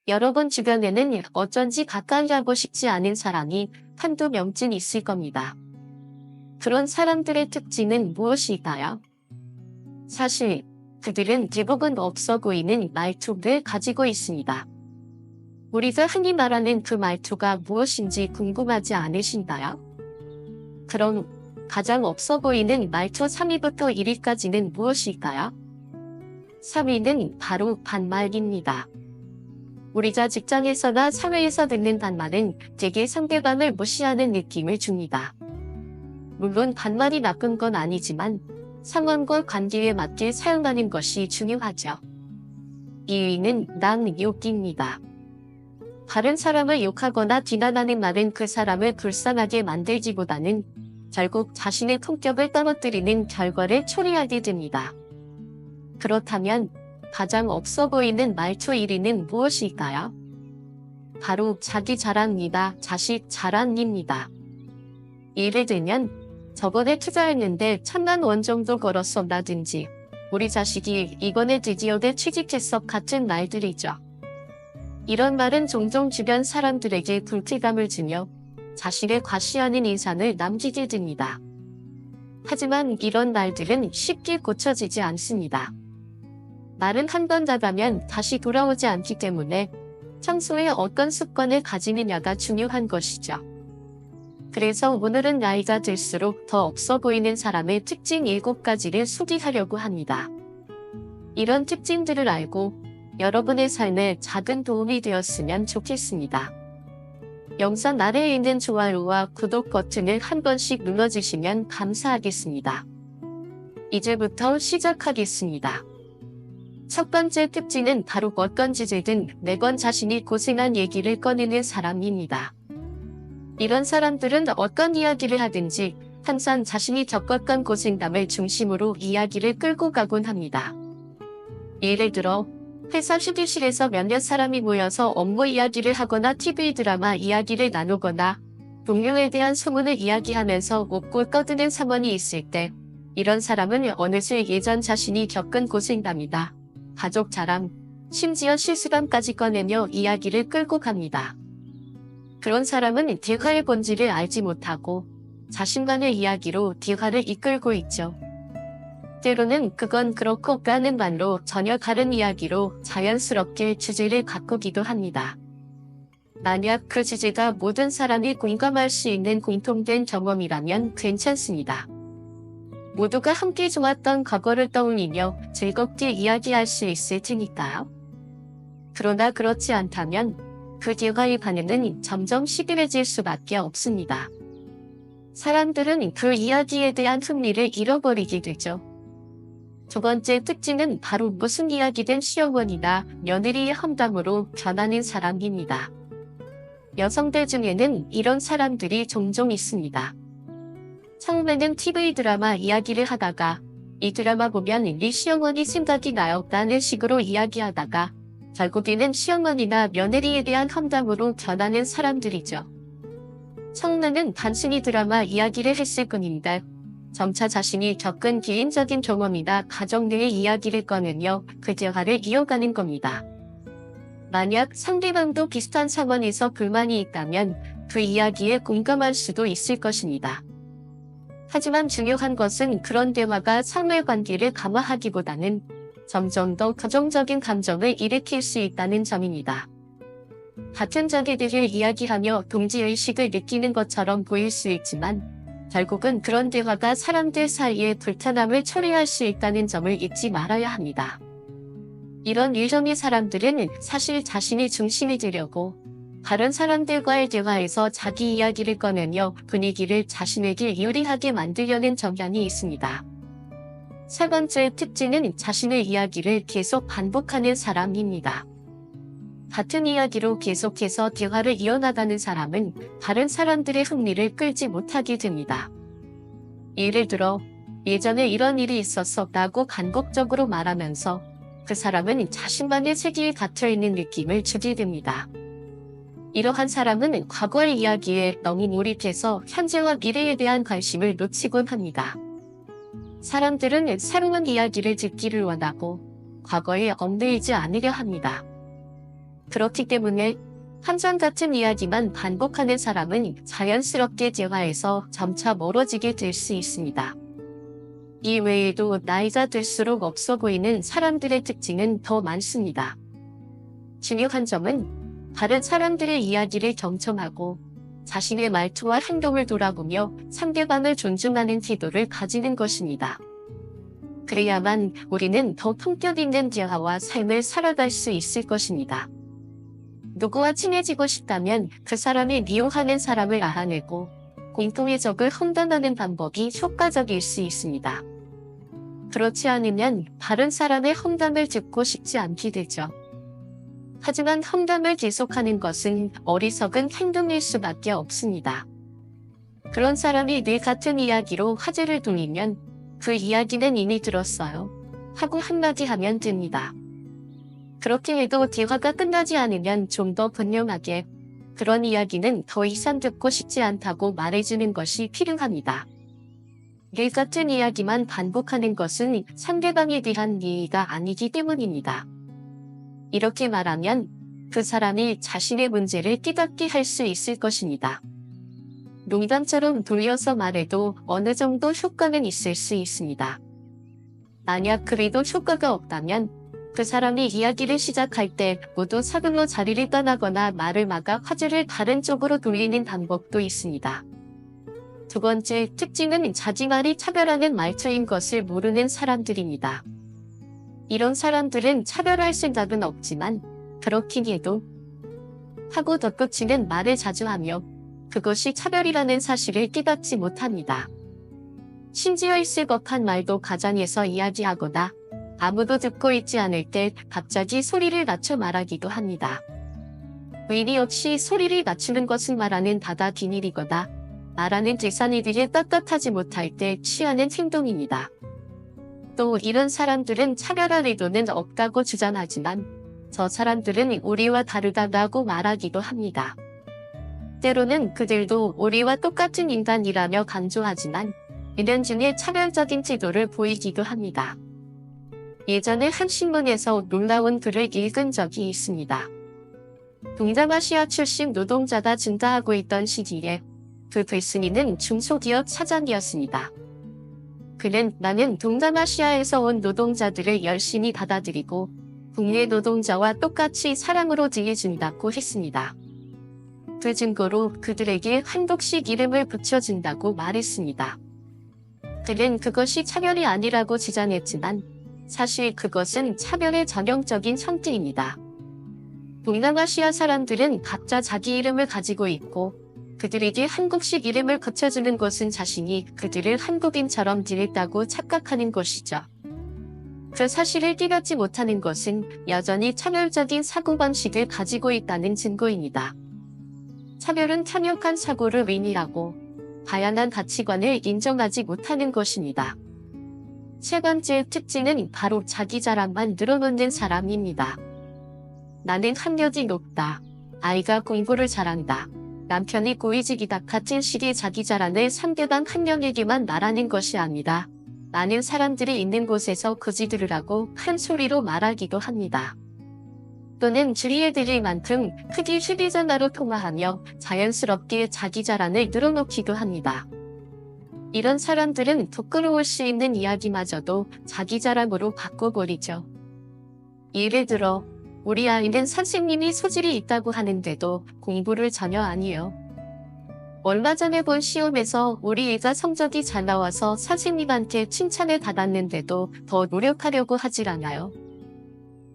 여러분 주변에는 어쩐지 가까이 하고 싶지 않은 사람이 한두 명쯤 있을 겁니다. 그런 사람들의 특징은 무엇일까요? 사실 그들은 대부분 없어 보이는 말투를 가지고 있습니다. 우리가 흔히 말하는 그 말투가 무엇인지 궁금하지 않으신가요? 그럼 가장 없어 보이는 말투 3위부터 1위까지는 무엇일까요? 3위는 바로 반말입니다. 우리가 직장에서나 사회에서 듣는 반말은 되게 상대방을 무시하는 느낌을 줍니다. 물론 반말이 나쁜 건 아니지만 상황과 관계에 맞게 사용하는 것이 중요하죠. 2위는 낭욕입니다. 다른 사람을 욕하거나 비난하는 말은 그 사람을 불쌍하게 만들기보다는 결국 자신의 품격을 떨어뜨리는 결과를 초래하게 됩니다. 그렇다면 가장 없어 보이는 말투 1위는 무엇일까요? 바로 자기 자랑입니다. 자식 자랑입니다. 예를 들면 저번에 투자했는데 1,000만 원 정도 걸었었다든지 우리 자식이 이번에 드디어 취직했어 같은 말들이죠. 이런 말은 종종 주변 사람들에게 불쾌감을 주며 자신의 과시하는 인상을 남기게 됩니다. 하지만 이런 말들은 쉽게 고쳐지지 않습니다. 말은 한 번 나가면 다시 돌아오지 않기 때문에 평소에 어떤 습관을 가지느냐가 중요한 것이죠. 그래서 오늘은 나이가 들수록 더 없어 보이는 사람의 특징 7가지를 소개하려고 합니다. 이런 특징들을 알고 여러분의 삶에 작은 도움이 되었으면 좋겠습니다. 영상 아래에 있는 좋아요와 구독 버튼을 한 번씩 눌러주시면 감사하겠습니다. 이제부터 시작하겠습니다. 첫 번째 특징은 바로 어떤 주제든 매번 자신이 고생한 얘기를 꺼내는 사람입니다. 이런 사람들은 어떤 이야기를 하든지 항상 자신이 겪었던 고생담을 중심으로 이야기를 끌고 가곤 합니다. 예를 들어 회사 휴게실에서 몇몇 사람이 모여서 업무 이야기를 하거나 TV 드라마 이야기를 나누거나 동료에 대한 소문을 이야기하면서 웃고 떠드는 상황이 있을 때 이런 사람은 어느새 예전 자신이 겪은 고생담이다, 가족 자랑, 심지어 실수담까지 꺼내며 이야기를 끌고 갑니다. 그런 사람은 대화의 본질을 알지 못하고 자신만의 이야기로 대화를 이끌고 있죠. 때로는 그건 그렇고 라는 말로 전혀 다른 이야기로 자연스럽게 주제를 바꾸기도 합니다. 만약 그 주제가 모든 사람이 공감할 수 있는 공통된 경험이라면 괜찮습니다. 모두가 함께 좋았던 과거를 떠올리며 즐겁게 이야기할 수 있을 테니까요. 그러나 그렇지 않다면 그 대화의 반응은 점점 시들해질 수밖에 없습니다. 사람들은 그 이야기에 대한 흥미를 잃어버리게 되죠. 두 번째 특징은 바로 무슨 이야기든 시어머니나 며느리의 험담으로 변하는 사람입니다. 여성들 중에는 이런 사람들이 종종 있습니다. 처음에는 TV 드라마 이야기를 하다가 이 드라마 보면 네 시어머니 생각이 나요 라는 식으로 이야기하다가 결국에는 시어머니나 며느리에 대한 험담으로 변하는 사람들이죠. 처음에는 단순히 드라마 이야기를 했을 뿐인데 점차 자신이 겪은 개인적인 경험이나 가정 내의 이야기를 꺼내며 그 대화를 이어가는 겁니다. 만약 상대방도 비슷한 상황에서 불만이 있다면 그 이야기에 공감할 수도 있을 것입니다. 하지만 중요한 것은 그런 대화가 상호 관계를 강화하기보다는 점점 더 부정적인 감정을 일으킬 수 있다는 점입니다. 같은 적에 대해 이야기하며 동지의식을 느끼는 것처럼 보일 수 있지만 결국은 그런 대화가 사람들 사이에 불편함을 초래할 수 있다는 점을 잊지 말아야 합니다. 이런 유형의 사람들은 사실 자신이 중심이 되려고 다른 사람들과의 대화에서 자기 이야기를 꺼내며 분위기를 자신에게 유리하게 만들려는 경향이 있습니다. 세 번째 특징은 자신의 이야기를 계속 반복하는 사람입니다. 같은 이야기로 계속해서 대화를 이어나가는 사람은 다른 사람들의 흥미를 끌지 못하게 됩니다. 예를 들어 예전에 이런 일이 있었어 라고 반복적으로 말하면서 그 사람은 자신만의 세계에 갇혀있는 느낌을 주게 됩니다. 이러한 사람은 과거의 이야기에 너무 몰입해서 현재와 미래에 대한 관심을 놓치곤 합니다. 사람들은 새로운 이야기를 듣기를 원하고 과거에 얽매이지 않으려 합니다. 그렇기 때문에 함정 같은 이야기만 반복하는 사람은 자연스럽게 대화에서 점차 멀어지게 될 수 있습니다. 이 외에도 나이가 들수록 없어 보이는 사람들의 특징은 더 많습니다. 중요한 점은 다른 사람들의 이야기를 경청하고 자신의 말투와 행동을 돌아보며 상대방을 존중하는 태도를 가지는 것입니다. 그래야만 우리는 더 품격 있는 대화와 삶을 살아갈 수 있을 것입니다. 누구와 친해지고 싶다면 그 사람을 미워하는 사람을 알아내고 공통의 적을 험담하는 방법이 효과적일 수 있습니다. 그렇지 않으면 다른 사람의 험담을 듣고 싶지 않게 되죠. 하지만 험담을 계속하는 것은 어리석은 행동일 수밖에 없습니다. 그런 사람이 늘 같은 이야기로 화제를 돌리면 그 이야기는 이미 들었어요 하고 한마디 하면 됩니다. 그렇게 해도 대화가 끝나지 않으면 좀 더 분명하게 그런 이야기는 더 이상 듣고 싶지 않다고 말해주는 것이 필요합니다. 늘 같은 이야기만 반복하는 것은 상대방에 대한 예의가 아니기 때문입니다. 이렇게 말하면 그 사람이 자신의 문제를 깨닫게 할 수 있을 것입니다. 농담처럼 돌려서 말해도 어느 정도 효과는 있을 수 있습니다. 만약 그래도 효과가 없다면 그 사람이 이야기를 시작할 때 모두 사글로 자리를 떠나거나 말을 막아 화제를 다른 쪽으로 돌리는 방법도 있습니다. 두 번째 특징은 자기 말이 차별하는 말투인 것을 모르는 사람들입니다. 이런 사람들은 차별할 생각은 없지만 그렇긴 해도 하고 덧붙이는 말을 자주 하며 그것이 차별이라는 사실을 깨닫지 못합니다. 심지어 있을 법한 말도 가장해서 이야기하거나 아무도 듣고 있지 않을 때 갑자기 소리를 낮춰 말하기도 합니다. 의리 없이 소리를 낮추는 것은 말하는 바다 비밀이거나 말하는 대사니들이 떳떳하지 못할 때 취하는 행동입니다. 또 이런 사람들은 차별할 의도는 없다고 주장하지만 저 사람들은 우리와 다르다고 말하기도 합니다. 때로는 그들도 우리와 똑같은 인간이라며 강조하지만 은연중에 차별적인 태도를 보이기도 합니다. 예전에 한 신문에서 놀라운 글을 읽은 적이 있습니다. 동남아시아 출신 노동자가 증가하고 있던 시기에 그 글쓴이는 중소기업 사장이었습니다. 그는 나는 동남아시아에서 온 노동자들을 열심히 받아들이고 국내 노동자와 똑같이 사람으로 대해준다고 했습니다. 그 증거로 그들에게 한국식 이름을 붙여준다고 말했습니다. 그는 그것이 차별이 아니라고 주장했지만 사실 그것은 차별의 전형적인 형태입니다. 동남아시아 사람들은 각자 자기 이름을 가지고 있고 그들에게 한국식 이름을 붙여주는 것은 자신이 그들을 한국인처럼 지냈다고 착각하는 것이죠. 그 사실을 깨닫지 못하는 것은 여전히 차별적인 사고방식을 가지고 있다는 증거입니다. 차별은 편협한 사고를 의미하고 다양한 가치관을 인정하지 못하는 것입니다. 세 번째 특징은 바로 자기 자랑만 늘어놓는 사람입니다. 나는 학력이 높다. 아이가 공부를 잘한다. 남편이 고위직이다 같은 식의 자기 자랑을 상대방 한 명에게만 말하는 것이 아니라 많은 사람들이 있는 곳에서 그지 들으라고 큰 소리로 말하기도 합니다. 또는 주의에 들릴 만큼 크게 휴대전화로 통화하며 자연스럽게 자기 자랑을 늘어놓기도 합니다. 이런 사람들은 부끄러울 수 있는 이야기마저도 자기 자랑으로 바꿔버리죠. 예를 들어 우리 아이는 선생님이 소질이 있다고 하는데도 공부를 전혀 안 해요. 얼마 전에 본 시험에서 우리 애가 성적이 잘 나와서 선생님한테 칭찬을 받았는데도 더 노력하려고 하질 않아요.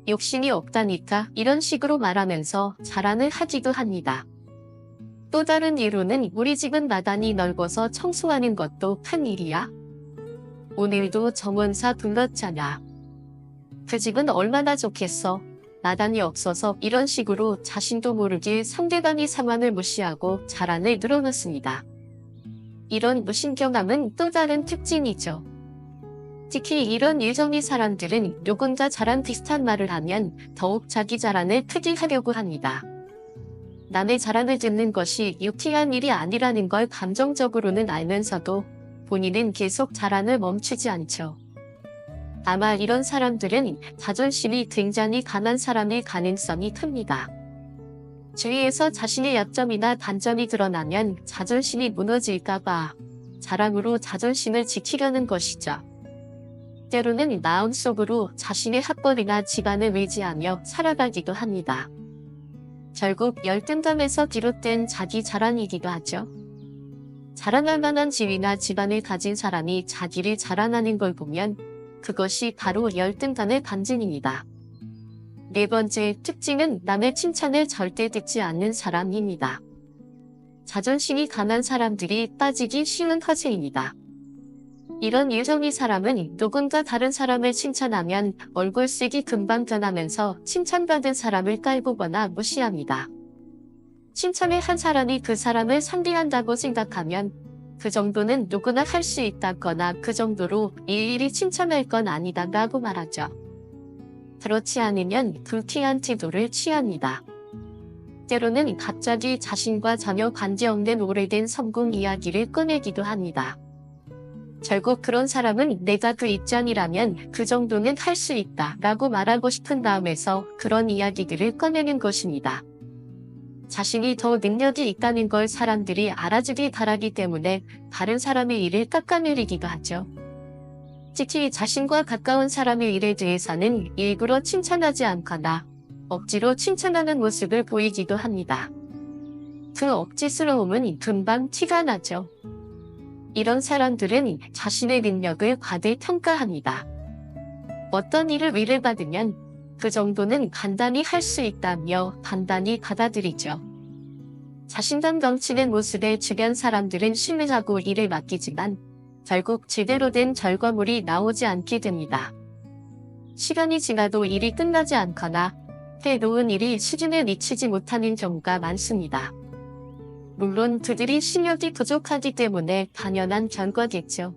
욕심이 없다니까 이런 식으로 말하면서 자랑을 하기도 합니다. 또 다른 예로는 우리 집은 마당이 넓어서 청소하는 것도 큰 일이야. 오늘도 정원사 불렀잖아. 그 집은 얼마나 좋겠어. 마당이 없어서 이런 식으로 자신도 모르게 상대방의 상황을 무시하고 자랑을 늘어놓습니다. 이런 무신경함은 또 다른 특징이죠. 특히 이런 일정리 사람들은 누군가 자랑 비슷한 말을 하면 더욱 자기 자랑을 크게 하려고 합니다. 남의 자랑을 듣는 것이 유쾌한 일이 아니라는 걸 감정적으로는 알면서도 본인은 계속 자랑을 멈추지 않죠. 아마 이런 사람들은 자존심이 굉장히 강한 사람일 가능성이 큽니다. 주위에서 자신의 약점이나 단점이 드러나면 자존심이 무너질까봐 자랑으로 자존심을 지키려는 것이죠. 때로는 마음속으로 자신의 학벌이나 집안을 의지하며 살아가기도 합니다. 결국 열등감에서 비롯된 자기 자랑이기도 하죠. 자랑할 만한 지위나 집안을 가진 사람이 자기를 자랑하는 걸 보면 그것이 바로 열등감의 반증입니다. 네 번째 특징은 남의 칭찬을 절대 듣지 않는 사람입니다. 자존심이 강한 사람들이 빠지기 쉬운 허세입니다. 이런 유성의 사람은 누군가 다른 사람을 칭찬하면 얼굴색이 금방 변하면서 칭찬받은 사람을 깔보거나 무시합니다. 칭찬을 한 사람이 그 사람을 상대한다고 생각하면 그 정도는 누구나 할 수 있다거나 그 정도로 일일이 칭찬할 건 아니다라고 말하죠. 그렇지 않으면 불쾌한 태도를 취합니다. 때로는 갑자기 자신과 전혀 관계없는 오래된 성공 이야기를 꺼내기도 합니다. 결국 그런 사람은 내가 그 입장이라면 그 정도는 할 수 있다 라고 말하고 싶은 마음에서 그런 이야기들을 꺼내는 것입니다. 자신이 더 능력이 있다는 걸 사람들이 알아주길 바라기 때문에 다른 사람의 일을 깎아내리기도 하죠. 특히 자신과 가까운 사람의 일에 대해서는 일부러 칭찬하지 않거나 억지로 칭찬하는 모습을 보이기도 합니다. 그 억지스러움은 금방 티가 나죠. 이런 사람들은 자신의 능력을 과대평가합니다. 어떤 일을 위로받으면 그 정도는 간단히 할 수 있다며 간단히 받아들이죠. 자신감 넘치는 모습에 주변 사람들은 신뢰하고 일을 맡기지만 결국 제대로 된 결과물이 나오지 않게 됩니다. 시간이 지나도 일이 끝나지 않거나 해놓은 일이 수준에 미치지 못하는 경우가 많습니다. 물론 그들이 실력이 부족하기 때문에 당연한 결과겠죠.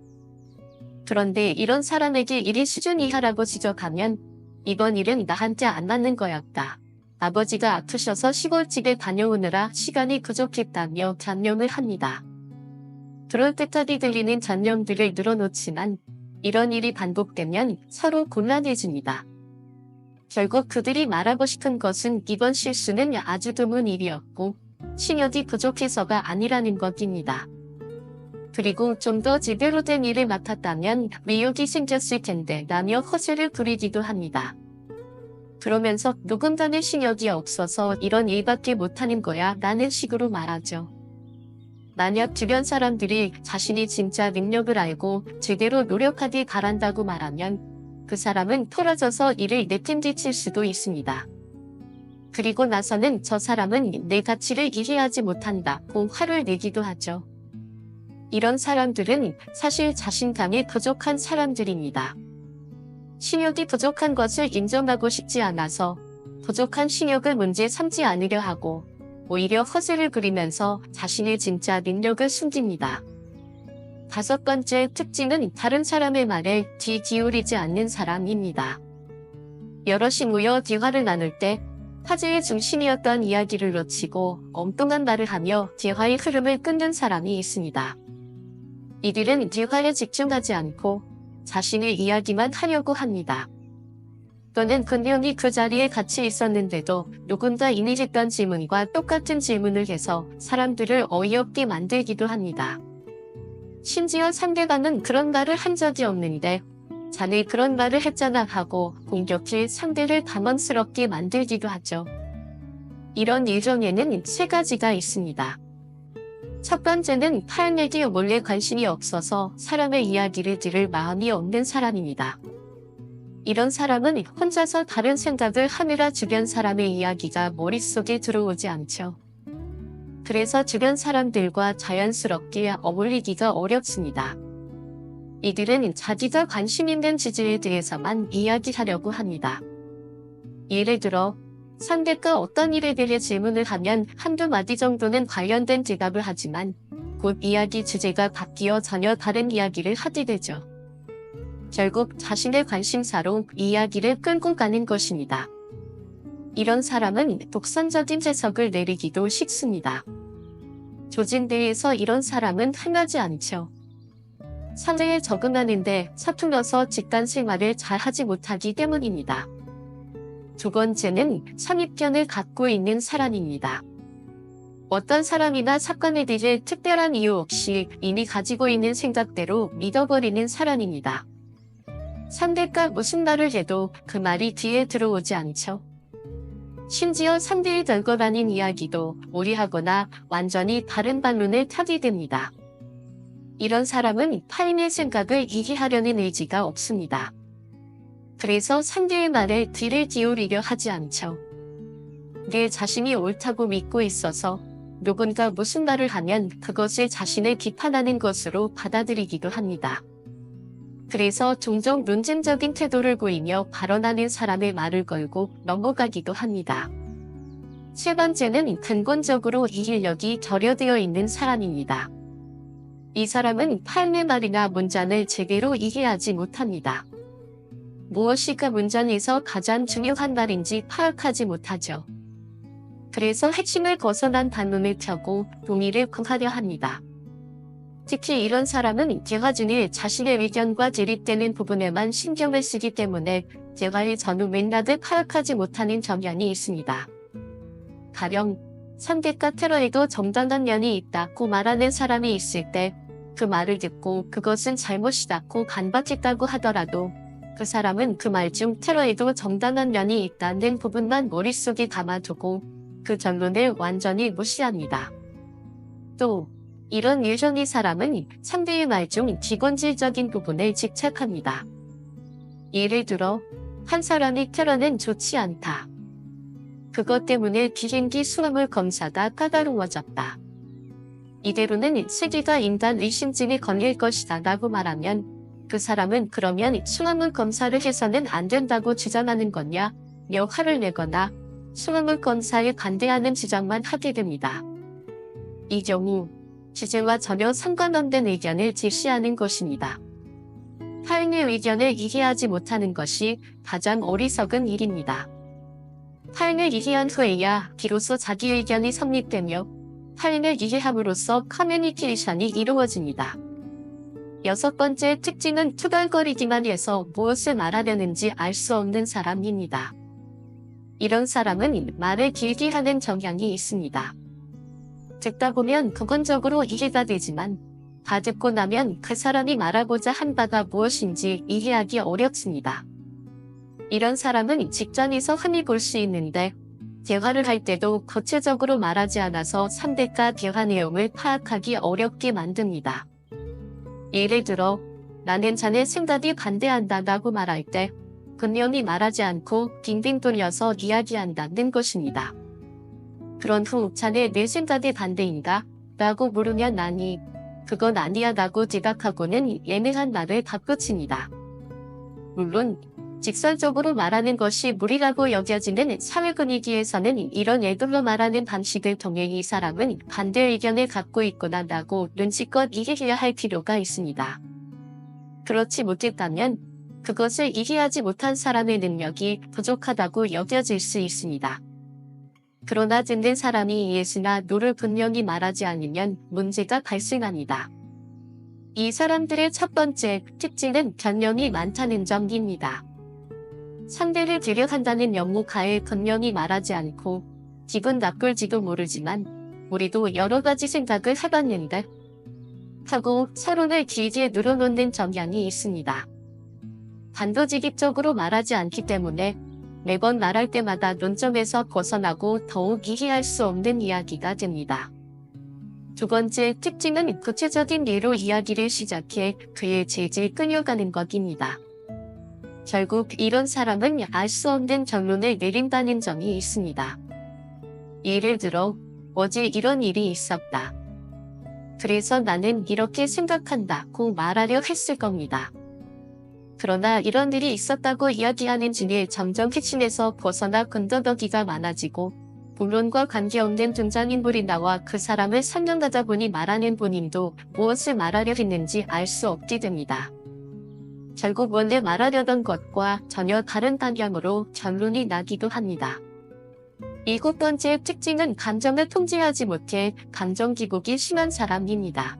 그런데 이런 사람에게 일이 수준 이하라고 지적하면 이번 일은 나한테 안 맞는 거였다. 아버지가 아프셔서 시골집에 다녀오느라 시간이 부족했다며 변명을 합니다. 그럴듯하게 들리는 변명들을 늘어놓지만 이런 일이 반복되면 서로 곤란해집니다. 결국 그들이 말하고 싶은 것은 이번 실수는 아주 드문 일이었고 실력이 부족해서가 아니라는 것입니다. 그리고 좀 더 제대로 된 일을 맡았다면 의욕이 생겼을 텐데 라며 허세를 부리기도 합니다. 그러면서 누군가는 실력이 없어서 이런 일밖에 못하는 거야 라는 식으로 말하죠. 만약 주변 사람들이 자신이 진짜 능력을 알고 제대로 노력하길 바란다고 말하면 그 사람은 토라져서 일을 내팽개칠 수도 있습니다. 그리고 나서는 저 사람은 내 가치를 이해하지 못한다고 화를 내기도 하죠. 이런 사람들은 사실 자신감이 부족한 사람들입니다. 실력이 부족한 것을 인정하고 싶지 않아서 부족한 실력을 문제 삼지 않으려 하고 오히려 허세를 부리면서 자신의 진짜 능력을 숨깁니다. 다섯 번째 특징은 다른 사람의 말에 귀 기울이지 않는 사람입니다. 여럿이 모여 대화를 나눌 때 화제의 중심이었던 이야기를 놓치고 엉뚱한 말을 하며 대화의 흐름을 끊는 사람이 있습니다. 이들은 대화에 집중하지 않고 자신의 이야기만 하려고 합니다. 또는 분명히 그 자리에 같이 있었는데도 누군가 이미 했던 질문과 똑같은 질문을 해서 사람들을 어이없게 만들기도 합니다. 심지어 상대방은 그런 말을 한 적이 없는데 자네 그런 말을 했잖아 하고 공격해 상대를 당황스럽게 만들기도 하죠. 이런 일종에는 세 가지가 있습니다. 첫 번째는 타인에게 몰래 관심이 없어서 사람의 이야기를 들을 마음이 없는 사람입니다. 이런 사람은 혼자서 다른 생각을 하느라 주변 사람의 이야기가 머릿속에 들어오지 않죠. 그래서 주변 사람들과 자연스럽게 어울리기가 어렵습니다. 이들은 자기가 관심 있는 주제에 대해서만 이야기하려고 합니다. 예를 들어 상대가 어떤 일에 대해 질문을 하면 한두 마디 정도는 관련된 대답을 하지만 곧 이야기 주제가 바뀌어 전혀 다른 이야기를 하게 되죠. 결국 자신의 관심사로 이야기를 끌고 가는 것입니다. 이런 사람은 독선적인 해석을 내리기도 쉽습니다. 조직 내에서 이런 사람은 흔하지 않죠. 사회에 적응하는데 서툴러서 집단 생활을 잘 하지 못하기 때문입니다. 두 번째는 선입견을 갖고 있는 사람입니다. 어떤 사람이나 사건에 대해 특별한 이유 없이 이미 가지고 있는 생각대로 믿어버리는 사람입니다. 상대가 무슨 말을 해도 그 말이 귀에 들어오지 않죠. 심지어 상대의 별것 아닌 이야기도 오리하거나 완전히 다른 반론을 타게 됩니다. 이런 사람은 타인의 생각을 이해하려는 의지가 없습니다. 그래서 상대의 말에 귀를 기울이려 하지 않죠. 내 자신이 옳다고 믿고 있어서 누군가 무슨 말을 하면 그것을 자신을 비판하는 것으로 받아들이기도 합니다. 그래서 종종 논쟁적인 태도를 보이며 발언하는 사람의 말을 걸고 넘어가기도 합니다. 세 번째는 근본적으로 이해력이 결여되어 있는 사람입니다. 이 사람은 타인의 말이나 문장을 제대로 이해하지 못합니다. 무엇이가 문장에서 가장 중요한 말인지 파악하지 못하죠. 그래서 핵심을 벗어난 반론을 펴고 동의를 구하려 합니다. 특히 이런 사람은 대화 중에 자신의 의견과 대립되는 부분에만 신경을 쓰기 때문에 대화의 전후 맥락을 파악하지 못하는 경향이 있습니다. 가령 상대가 테러에도 정당한 면이 있다고 말하는 사람이 있을 때 그 말을 듣고 그것은 잘못이다고 반박했다고 하더라도 그 사람은 그 말 중 테러에도 정당한 면이 있다는 부분만 머릿속에 담아두고 그 전론을 완전히 무시합니다. 또 이런 유전의 사람은 상대의 말 중 비본질적인 부분을 집착합니다. 예를 들어 한 사람이 테러는 좋지 않다. 그것 때문에 비행기 수화물 검사가 까다로워졌다. 이대로는 세계가 인간 의심증에 걸릴 것이다 라고 말하면 그 사람은 그러면 수화물 검사를 해서는 안 된다고 주장하는 거냐 며 화를 내거나 수화물 검사에 반대하는 주장만 하게 됩니다. 이 경우 주제와 전혀 상관없는 의견을 제시하는 것입니다. 타인의 의견을 이해하지 못하는 것이 가장 어리석은 일입니다. 타인을 이해한 후에야 비로소 자기 의견이 성립되며 타인을 이해함으로써 커뮤니케이션이 이루어집니다. 여섯 번째 특징은 투덜거리기만 해서 무엇을 말하려는지 알 수 없는 사람입니다. 이런 사람은 말을 길게 하는 경향이 있습니다. 듣다 보면 근본적으로 이해가 되지만 다 듣고 나면 그 사람이 말하고자 한 바가 무엇인지 이해하기 어렵습니다. 이런 사람은 직장에서 흔히 볼 수 있는데 대화를 할 때도 구체적으로 말하지 않아서 상대가 대화 내용을 파악하기 어렵게 만듭니다. 예를 들어 나는 자네 생각이 반대한다 라고 말할 때 분명히 말하지 않고 빙빙 돌려서 이야기한다는 것입니다. 그런 후 자네 내 생각이 반대인가? 라고 물으면 아니, 그건 아니야 라고 대답하고는 애매한 말을 덧붙입니다. 물론 직설적으로 말하는 것이 무리라고 여겨지는 사회 분위기에서는 이런 애들로 말하는 방식을 통해 이 사람은 반대 의견을 갖고 있구나 라고 눈치껏 이해해야 할 필요가 있습니다. 그렇지 못했다면 그것을 이해하지 못한 사람의 능력이 부족하다고 여겨질 수 있습니다. 그러나 듣는 사람이 예스나 노를 분명히 말하지 않으면 문제가 발생합니다. 이 사람들의 첫 번째 특징은 변명이 많다는 점입니다. 상대를 배려한다는 명목하에 분명히 말하지 않고 기분 나쁠지도 모르지만 우리도 여러 가지 생각을 해봤는데 하고 서론을 길게 늘어놓는 경향이 있습니다. 단도직입적으로 말하지 않기 때문에 매번 말할 때마다 논점에서 벗어나고 더욱 이해할 수 없는 이야기가 됩니다. 두 번째 특징은 구체적인 예로 이야기를 시작해 그의 질질 끌려가는 것입니다. 결국 이런 사람은 알 수 없는 결론을 내린다는 점이 있습니다. 예를 들어 어제 이런 일이 있었다. 그래서 나는 이렇게 생각한다고 말하려 했을 겁니다. 그러나 이런 일이 있었다고 이야기하는 중에 점점 핵심에서 벗어나 군더더기가 많아지고 본론과 관계없는 등장인물이 나와 그 사람을 설명하다 보니 말하는 본인도 무엇을 말하려 했는지 알 수 없게 됩니다. 결국 원래 말하려던 것과 전혀 다른 방향으로 결론이 나기도 합니다. 일곱 번째 특징은 감정을 통제하지 못해 감정 기복이 심한 사람입니다.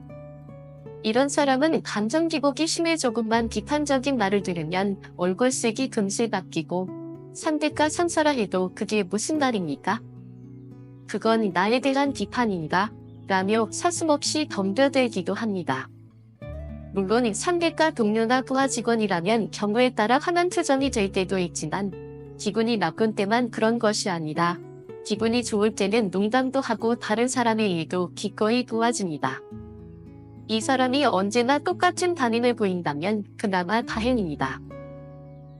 이런 사람은 감정 기복이 심해 조금만 비판적인 말을 들으면 얼굴색이 금세 바뀌고 상대가 상사라 해도 그게 무슨 말입니까? 그건 나에 대한 비판인가? 라며 서슴없이 덤벼들기도 합니다. 물론 상대가 동료나 부하 직원이라면 경우에 따라 화난 표정이 될 때도 있지만 기분이 나쁜 때만 그런 것이 아니라 기분이 좋을 때는 농담도 하고 다른 사람의 일도 기꺼이 도와줍니다. 이 사람이 언제나 똑같은 반응을 보인다면 그나마 다행입니다.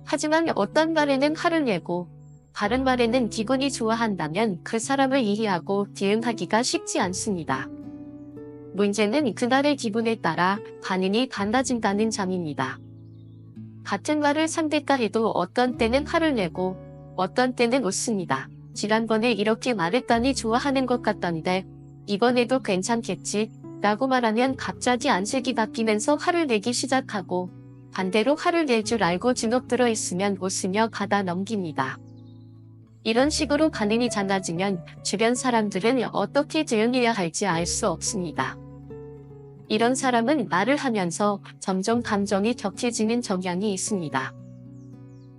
하지만 어떤 말에는 화를 내고 다른 말에는 기분이 좋아한다면 그 사람을 이해하고 대응하기가 쉽지 않습니다. 문제는 그날의 기분에 따라 반응이 달라진다는 점입니다. 같은 말을 상대가 해도 어떤 때는 화를 내고 어떤 때는 웃습니다. 지난번에 이렇게 말했더니 좋아하는 것 같던데 이번에도 괜찮겠지? 라고 말하면 갑자기 안색이 바뀌면서 화를 내기 시작하고 반대로 화를 낼 줄 알고 주눅 들어 있으면 웃으며 가다 넘깁니다. 이런 식으로 반응이 잦아지면 주변 사람들은 어떻게 대응해야 할지 알 수 없습니다. 이런 사람은 말을 하면서 점점 감정이 격해지는 경향이 있습니다.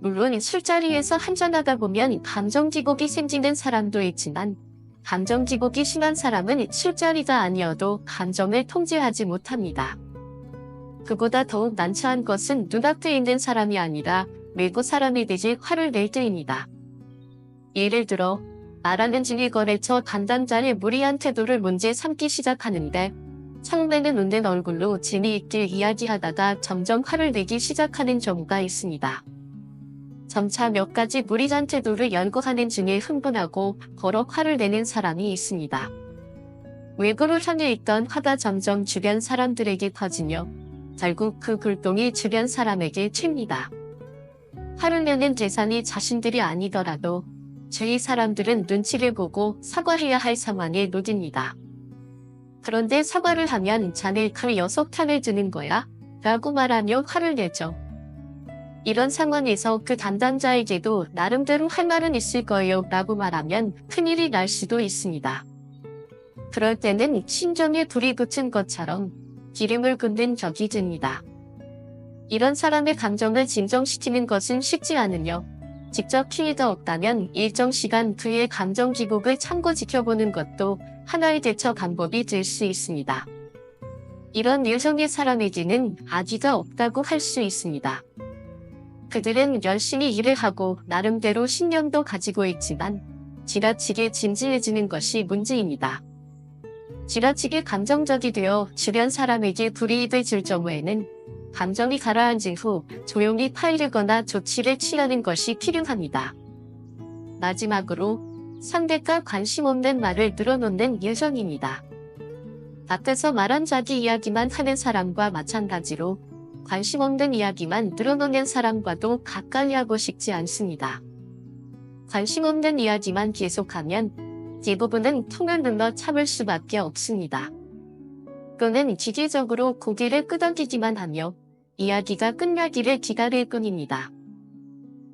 물론 술자리에서 한잔하다 보면 감정 기복이 생기는 사람도 있지만 감정 기복이 심한 사람은 술자리가 아니어도 감정을 통제하지 못합니다. 그보다 더욱 난처한 것은 눈앞에 있는 사람이 아니라 외부 사람에 대해 화를 낼 때입니다. 예를 들어 말하는 중에 거래처 담당자의 무리한 태도를 문제 삼기 시작하는데 처음에는 웃는 얼굴로 재미있게 이야기하다가 점점 화를 내기 시작하는 경우가 있습니다. 점차 몇 가지 무리한 태도를 연구하는 중에 흥분하고 버럭 화를 내는 사람이 있습니다. 외부로 향해 있던 화가 점점 주변 사람들에게 퍼지며 결국 그 불똥이 주변 사람에게 튑니다. 화를 내는 대상이 자신들이 아니더라도 주위 사람들은 눈치를 보고 사과해야 할 상황에 놓입니다. 그런데 사과를 하면 자네 그 녀석 편을 드는 거야? 라고 말하며 화를 내죠. 이런 상황에서 그 담당자에게도 나름대로 할 말은 있을 거예요 라고 말하면 큰일이 날 수도 있습니다. 그럴 때는 심정에 불이 붙은 것처럼 기름을 붓는 격이 듭니다. 이런 사람의 감정을 진정시키는 것은 쉽지 않으며 직접 피해가 없다면 일정 시간 그의 감정 기복을 참고 지켜보는 것도 하나의 대처 방법이 될 수 있습니다. 이런 유형의 사람에게는 아기가 없다고 할 수 있습니다. 그들은 열심히 일을 하고 나름대로 신념도 가지고 있지만 지나치게 진지해지는 것이 문제입니다. 지나치게 감정적이 되어 주변 사람에게 불이익을 줄 경우에는 감정이 가라앉은 후 조용히 파이르거나 조치를 취하는 것이 필요합니다. 마지막으로 상대가 관심 없는 말을 늘어놓는 유형입니다. 앞에서 말한 자기 이야기만 하는 사람과 마찬가지로 관심 없는 이야기만 늘어놓는 사람과도 가까이 하고 싶지 않습니다. 관심 없는 이야기만 계속하면 대부분은 통을 눌러 참을 수밖에 없습니다. 또는 기계적으로 고개를 끄덕이기만 하며 이야기가 끝나기를 기다릴 뿐입니다.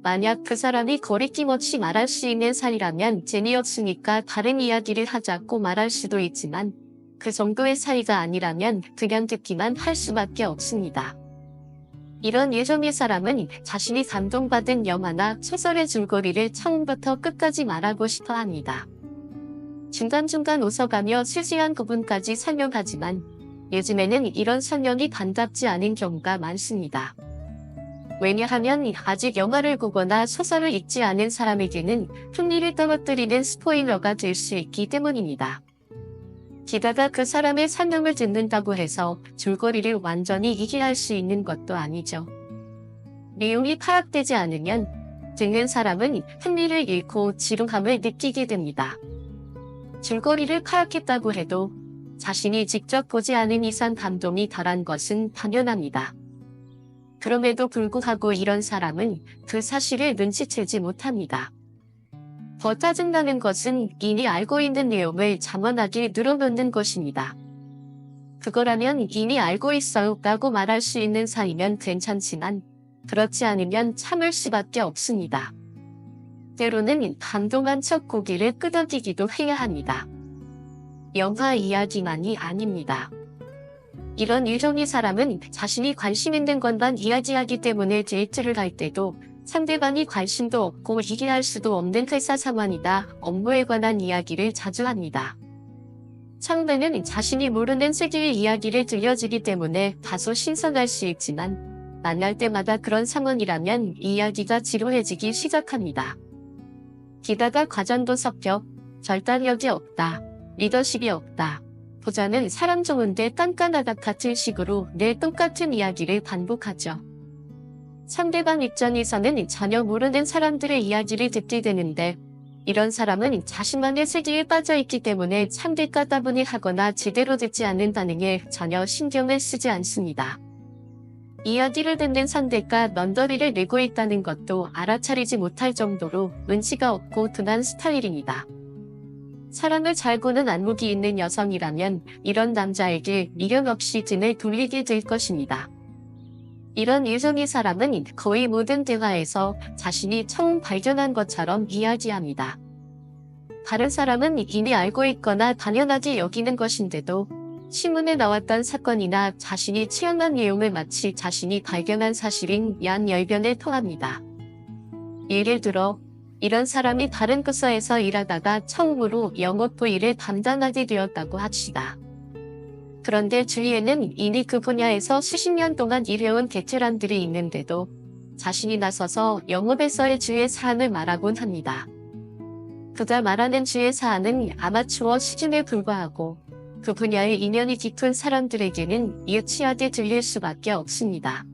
만약 그 사람이 거리낌 없이 말할 수 있는 사이라면 재미없으니까 다른 이야기를 하자고 말할 수도 있지만 그 정도의 사이가 아니라면 그냥 듣기만 할 수밖에 없습니다. 이런 유형의 사람은 자신이 감동받은 영화나 소설의 줄거리를 처음부터 끝까지 말하고 싶어 합니다. 중간중간 웃어가며 세세한 부분까지 설명하지만 요즘에는 이런 설명이 반갑지 않은 경우가 많습니다. 왜냐하면 아직 영화를 보거나 소설을 읽지 않은 사람에게는 흥미를 떨어뜨리는 스포일러가 될 수 있기 때문입니다. 게다가 그 사람의 설명을 듣는다고 해서 줄거리를 완전히 이해할 수 있는 것도 아니죠. 내용이 파악되지 않으면 듣는 사람은 흥미를 잃고 지루함을 느끼게 됩니다. 줄거리를 파악했다고 해도 자신이 직접 보지 않은 이상 감동이 덜한 것은 당연합니다. 그럼에도 불구하고 이런 사람은 그 사실을 눈치채지 못합니다. 더 짜증나는 것은 이미 알고 있는 내용을 잠언하게 늘어놓는 것입니다. 그거라면 이미 알고 있어요 라고 말할 수 있는 사이면 괜찮지만 그렇지 않으면 참을 수밖에 없습니다. 때로는 감동한 척 고개를 끄덕이기도 해야 합니다. 영화 이야기만이 아닙니다. 이런 유형의 사람은 자신이 관심 있는 것만 이야기하기 때문에 데이트를 할 때도 상대방이 관심도 없고 얘기할 수도 없는 회사 상황이나 업무에 관한 이야기를 자주 합니다. 상대는 자신이 모르는 세계의 이야기를 들려주기 때문에 다소 신선할 수 있지만 만날 때마다 그런 상황이라면 이야기가 지루해지기 시작합니다. 게다가 과장도 섞여 결단력이 없다, 리더십이 없다, 보자는 사람 좋은데 깐깐하다 같은 식으로 늘 똑같은 이야기를 반복하죠. 상대방 입장에서는 전혀 모르는 사람들의 이야기를 듣게 되는데 이런 사람은 자신만의 세계에 빠져있기 때문에 상대가 따분히 하거나 제대로 듣지 않는 반응에 전혀 신경을 쓰지 않습니다. 이야기를 듣는 상대가 넌더리를 내고 있다는 것도 알아차리지 못할 정도로 눈치가 없고 둔한 스타일입니다. 사랑을 잘 보는 안목이 있는 여성이라면 이런 남자에게 미련 없이 등을 돌리게 될 것입니다. 이런 유성의 사람은 거의 모든 대화에서 자신이 처음 발견한 것처럼 이야기합니다. 다른 사람은 이미 알고 있거나 당연하게 여기는 것인데도 신문에 나왔던 사건이나 자신이 체험한 내용을 마치 자신이 발견한 사실인 양열변을 토합니다. 예를 들어 이런 사람이 다른 부서에서 일하다가 처음으로 영업부 일을 담당하게 되었다고 합시다. 그런데 주위에는 이미 그 분야에서 수십 년 동안 일해온 베테랑들이 있는데도 자신이 나서서 영업에서의 주요 사안을 말하곤 합니다. 그가 말하는 주요 사안은 아마추어 수준에 불과하고 그 분야의 인연이 깊은 사람들에게는 유치하게 들릴 수밖에 없습니다.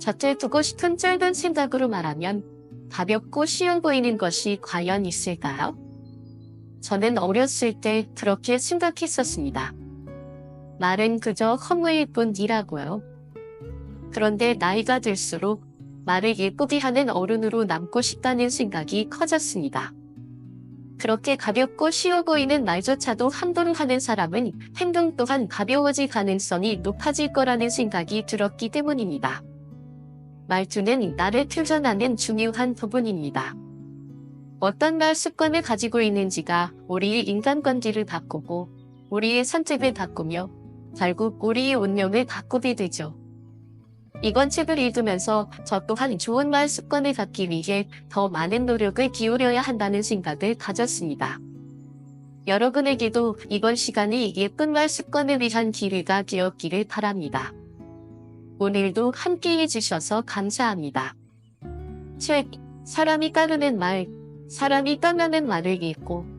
곁에 두고 싶은 짧은 생각으로 말하면 가볍고 쉬워 보이는 것이 과연 있을까요? 저는 어렸을 때 그렇게 생각했었습니다. 말은 그저 허무일 뿐이라고요. 그런데 나이가 들수록 말을 예쁘게 하는 어른으로 남고 싶다는 생각이 커졌습니다. 그렇게 가볍고 쉬워 보이는 말조차도 함부로 하는 사람은 행동 또한 가벼워질 가능성이 높아질 거라는 생각이 들었기 때문입니다. 말투는 나를 표현하는 중요한 부분입니다. 어떤 말 습관을 가지고 있는지가 우리의 인간관계를 바꾸고 우리의 선택을 바꾸며 결국 우리의 운명을 바꾸게 되죠. 이번 책을 읽으면서 저 또한 좋은 말 습관을 갖기 위해 더 많은 노력을 기울여야 한다는 생각을 가졌습니다. 여러분에게도 이번 시간이 예쁜 말 습관을 위한 기회가 되었기를 바랍니다. 오늘도 함께해 주셔서 감사합니다. 책, 사람이 따르는 말, 사람이 떠나는 말을 읽고